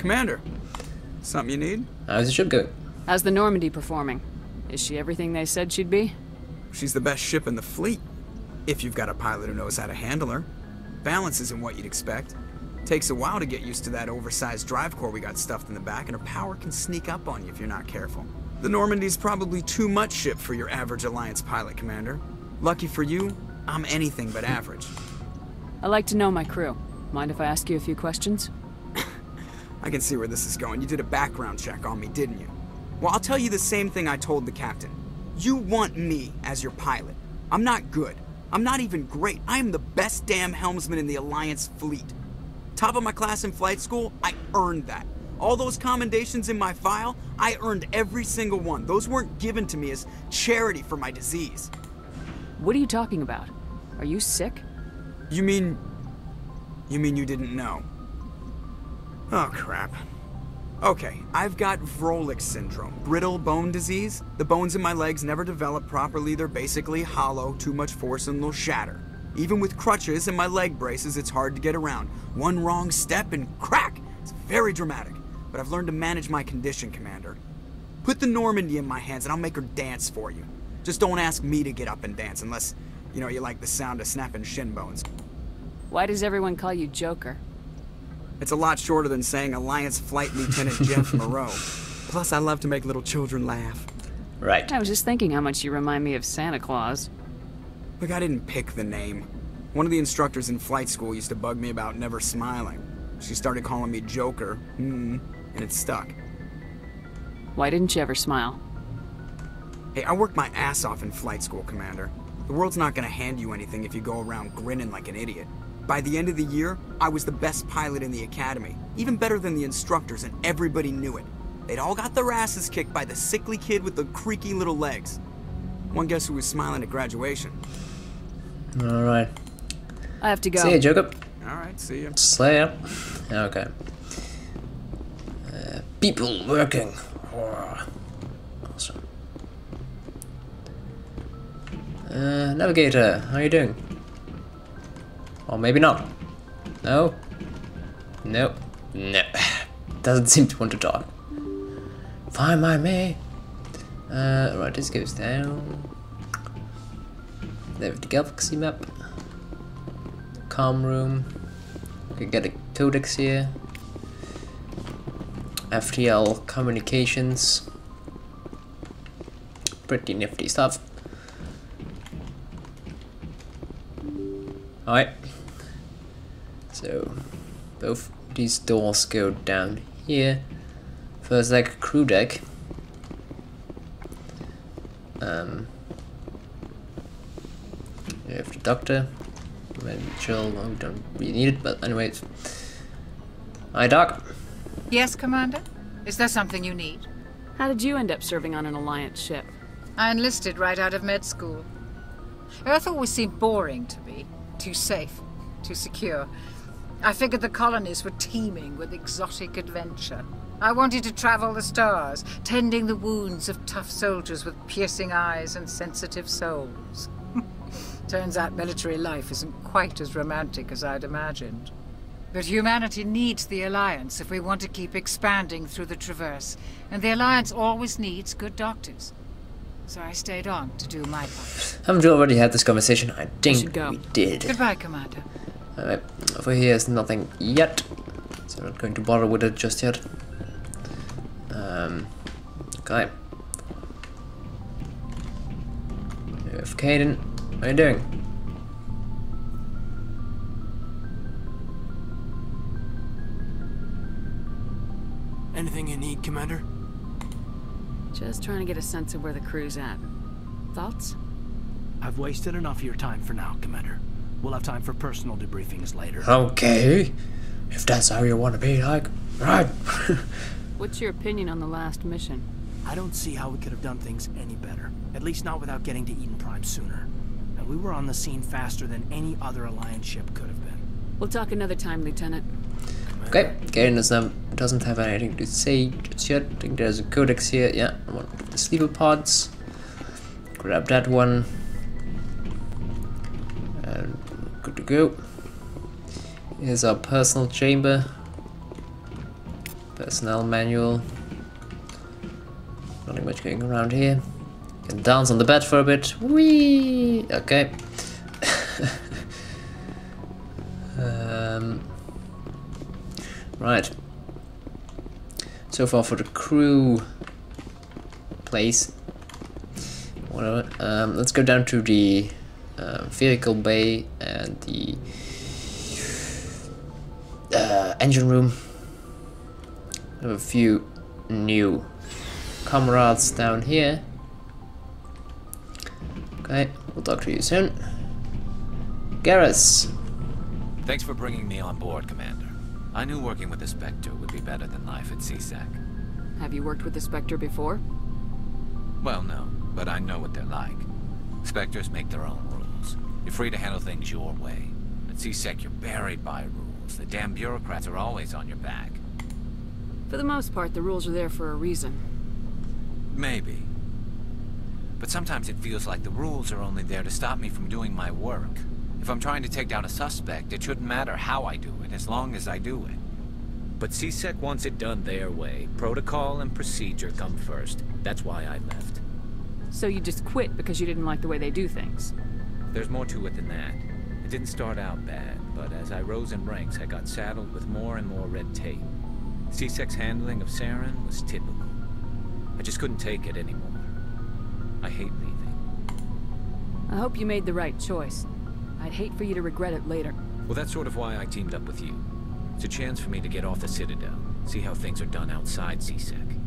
Commander, something you need? How's the ship going? How's the Normandy performing? Is she everything they said she'd be? She's the best ship in the fleet, if you've got a pilot who knows how to handle her. Balance isn't what you'd expect. Takes a while to get used to that oversized drive core we got stuffed in the back, and her power can sneak up on you if you're not careful. The Normandy's probably too much ship for your average Alliance pilot, Commander. Lucky for you, I'm anything but average. I like to know my crew. Mind if I ask you a few questions? I can see where this is going. You did a background check on me, didn't you? Well, I'll tell you the same thing I told the captain. You want me as your pilot. I'm not good. I'm not even great. I am the best damn helmsman in the Alliance fleet. Top of my class in flight school, I earned that. All those commendations in my file, I earned every single one. Those weren't given to me as charity for my disease. What are you talking about? Are you sick? You mean you didn't know? Oh, crap. Okay, I've got Vrolik syndrome, brittle bone disease. The bones in my legs never develop properly. They're basically hollow, too much force and they'll shatter. Even with crutches and my leg braces, it's hard to get around. One wrong step and crack! It's very dramatic, but I've learned to manage my condition, Commander. Put the Normandy in my hands and I'll make her dance for you. Just don't ask me to get up and dance unless, you like the sound of snapping shin bones. Why does everyone call you Joker? It's a lot shorter than saying Alliance Flight Lieutenant Jeff Moreau. Plus, I love to make little children laugh. Right. I was just thinking how much you remind me of Santa Claus. Look, I didn't pick the name. One of the instructors in flight school used to bug me about never smiling. She started calling me Joker, and it stuck. Why didn't you ever smile? Hey, I worked my ass off in flight school, Commander. The world's not gonna hand you anything if you go around grinning like an idiot. By the end of the year, I was the best pilot in the academy, even better than the instructors, and everybody knew it. They'd all got their asses kicked by the sickly kid with the creaky little legs. One guess who was smiling at graduation? Alright. I have to go. See ya, Joker. Alright, see ya. Slayer. Okay. People working. Oh. Awesome. Navigator, how are you doing? Or maybe not. No? Nope. No. Doesn't seem to want to talk. Fine by me. Right, this goes down. There's the galaxy map. Calm room. We can get a codex here. FTL communications. Pretty nifty stuff. Alright. So, both these doors go down here. First deck, crew deck. You have the doctor. Maybe chill, well, we don't really need it, but anyways. Hi, Doc. Yes, Commander? Is there something you need? How did you end up serving on an Alliance ship? I enlisted right out of med school. Earth always seemed boring to me. Too safe, too secure. I figured the colonies were teeming with exotic adventure. I wanted to travel the stars, tending the wounds of tough soldiers with piercing eyes and sensitive souls. Turns out military life isn't quite as romantic as I'd imagined. But humanity needs the Alliance if we want to keep expanding through the Traverse, and the Alliance always needs good doctors. So I stayed on to do my part. Haven't we already had this conversation? I think should go. we did. Goodbye, Commander. Alright, over here is nothing yet, so I'm not going to bother with it just yet. Okay. We have Caden. How are you doing? Anything you need, Commander? Just trying to get a sense of where the crew's at. Thoughts? I've wasted enough of your time for now, Commander. We'll have time for personal debriefings later. Okay. If that's how you want to be, like, right. What's your opinion on the last mission? I don't see how we could have done things any better. At least not without getting to Eden Prime sooner. And we were on the scene faster than any other Alliance ship could have been. We'll talk another time, Lieutenant. Okay, Caden doesn't have anything to say just yet. I think there's a codex here. Yeah, one of the sleeper pods. Grab that one. And good to go. Here's our personal chamber. Personnel manual. Nothing much going around here. Can dance on the bed for a bit. Whee! Okay. Right. So far for the crew place. Whatever. Let's go down to the vehicle bay and the engine room. I have a few new comrades down here. Okay, we'll talk to you soon. Garrus. Thanks for bringing me on board, Commander. I knew working with the Spectre would be better than life at CSEC. Have you worked with the Spectre before? Well, no, but I know what they're like. Spectres make their own rules. You're free to handle things your way. At CSEC, you're buried by rules. The damn bureaucrats are always on your back. For the most part, the rules are there for a reason. Maybe. But sometimes it feels like the rules are only there to stop me from doing my work. If I'm trying to take down a suspect, it shouldn't matter how I do it, as long as I do it. But CSEC wants it done their way. Protocol and procedure come first. That's why I left. So you just quit because you didn't like the way they do things? There's more to it than that. It didn't start out bad, but as I rose in ranks, I got saddled with more and more red tape. CSEC's handling of Saren was typical. I just couldn't take it anymore. I hate leaving. I hope you made the right choice. I'd hate for you to regret it later. Well, that's sort of why I teamed up with you. It's a chance for me to get off the Citadel, see how things are done outside CSEC.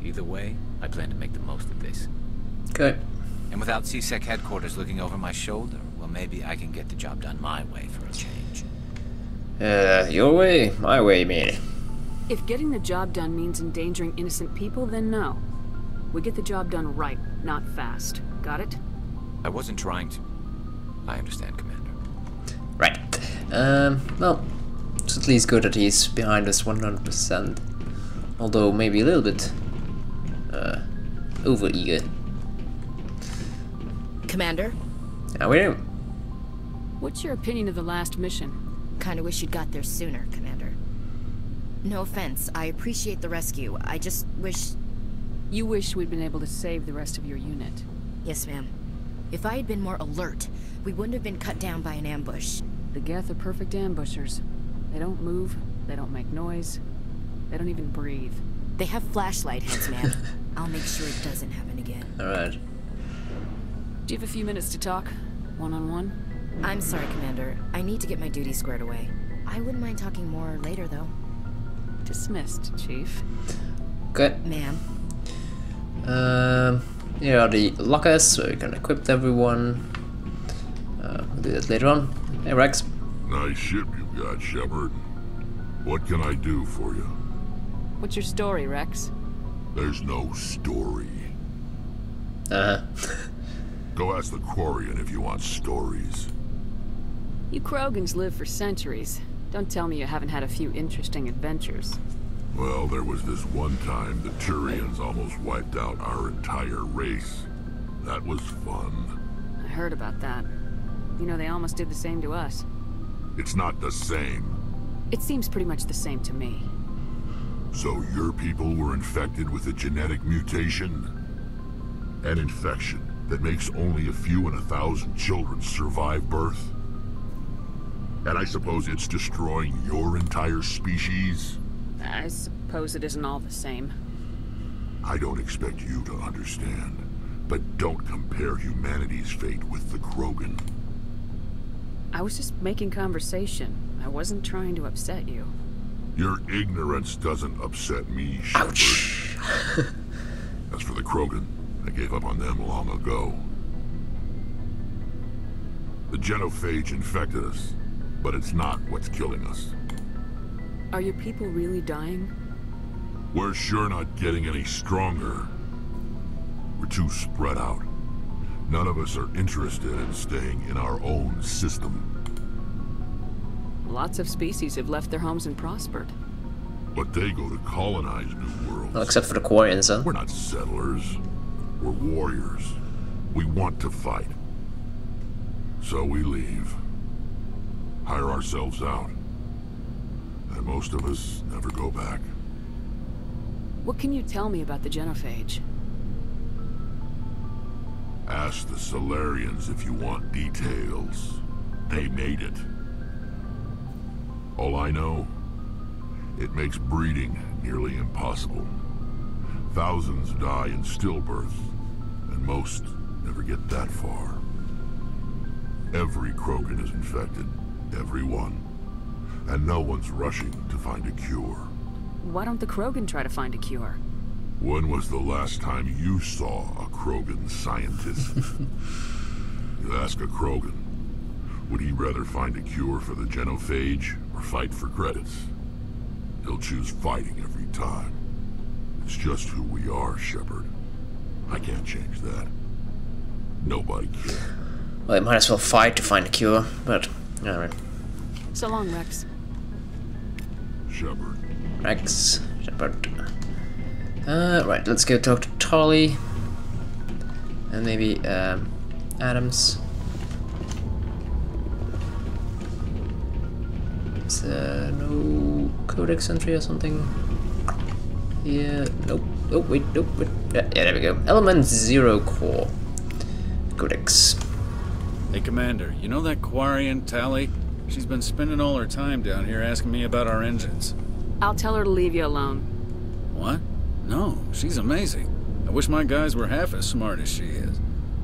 Either way, I plan to make the most of this. Okay. And without CSEC headquarters looking over my shoulder, well, maybe I can get the job done my way for a change. Your way, my way, man. If getting the job done means endangering innocent people, then no. We get the job done right, not fast. Got it? I wasn't trying to... I understand, Commander. Right. Well, it's at least good that he's behind us 100%. Although maybe a little bit over-eager. Commander? How are you? What's your opinion of the last mission? Kinda wish you'd got there sooner, Commander. No offense, I appreciate the rescue. I just wish... You wish we'd been able to save the rest of your unit. Yes, ma'am. If I had been more alert, we wouldn't have been cut down by an ambush. The Geth are perfect ambushers. They don't move, they don't make noise, they don't even breathe. They have flashlight heads, ma'am. I'll make sure it doesn't happen again. Alright. Do you have a few minutes to talk? One-on-one? I'm sorry, Commander. I need to get my duties squared away. I wouldn't mind talking more later, though. Dismissed, Chief. Okay. Ma'am. Here are the lockers, so you can equip everyone. We'll do that later on. Hey, Rex. Nice ship you got, Shepard. What can I do for you? What's your story, Rex? There's no story. Uh-huh. Go ask the Quarian if you want stories. You Krogans live for centuries. Don't tell me you haven't had a few interesting adventures. Well, there was this one time the Turians almost wiped out our entire race. That was fun. I heard about that. You know, they almost did the same to us. It's not the same. It seems pretty much the same to me. So your people were infected with a genetic mutation? An infection that makes only a few in 1,000 children survive birth? And I suppose it's destroying your entire species? I suppose it isn't all the same. I don't expect you to understand, but don't compare humanity's fate with the Krogan. I was just making conversation. I wasn't trying to upset you. Your ignorance doesn't upset me, Shepard. Ouch. As for the Krogan, I gave up on them long ago. The genophage infected us, but it's not what's killing us. Are your people really dying? We're sure not getting any stronger. We're too spread out. None of us are interested in staying in our own system. Lots of species have left their homes and prospered. But they go to colonize new worlds. Well, except for the Quarians, huh? We're not settlers. We're warriors. We want to fight. So we leave. Hire ourselves out. and most of us never go back. What can you tell me about the genophage? Ask the Solarians if you want details. They made it. All I know, it makes breeding nearly impossible. Thousands die in stillbirth, and most never get that far. Every Krogan is infected, every one. And no one's rushing to find a cure. Why don't the Krogan try to find a cure? When was the last time you saw a Krogan scientist? You ask a Krogan, would he rather find a cure for the genophage or fight for credits? He'll choose fighting every time. It's just who we are, Shepard. I can't change that. Nobody can. Well, you might as well fight to find a cure, but alright. So long, Rex. Shepard. Rex, Shepard. Right, let's go talk to Tolly. And maybe, Adams. Is there no codex entry or something? Yeah, nope. Oh, wait, nope. Wait. Yeah, there we go. Element 0 core. Codex. Hey, Commander, you know that Quarian, Tally? She's been spending all her time down here asking me about our engines. I'll tell her to leave you alone. What? No, she's amazing. I wish my guys were half as smart as she is.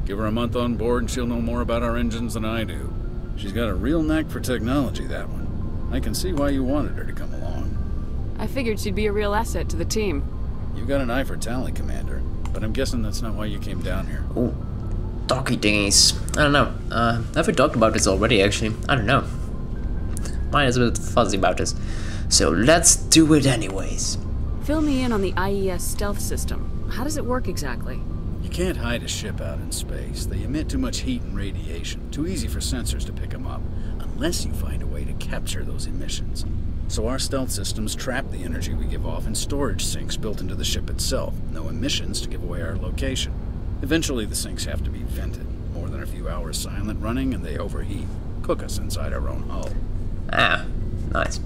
Give her a month on board and she'll know more about our engines than I do. She's got a real knack for technology, that one. I can see why you wanted her to come along. I figured she'd be a real asset to the team. You've got an eye for Tally, Commander, but I'm guessing that's not why you came down here. Oh, doggy dingies. I don't know. Have we talked about this already, actually? I don't know. Mine is a bit fuzzy about this. So let's do it anyways. Fill me in on the IES stealth system. How does it work exactly? You can't hide a ship out in space. They emit too much heat and radiation. Too easy for sensors to pick them up, unless you find a way to capture those emissions. So our stealth systems trap the energy we give off in storage sinks built into the ship itself. No emissions to give away our location. Eventually the sinks have to be vented. More than a few hours silent running and they overheat. Cook us inside our own hull. Ah, nice.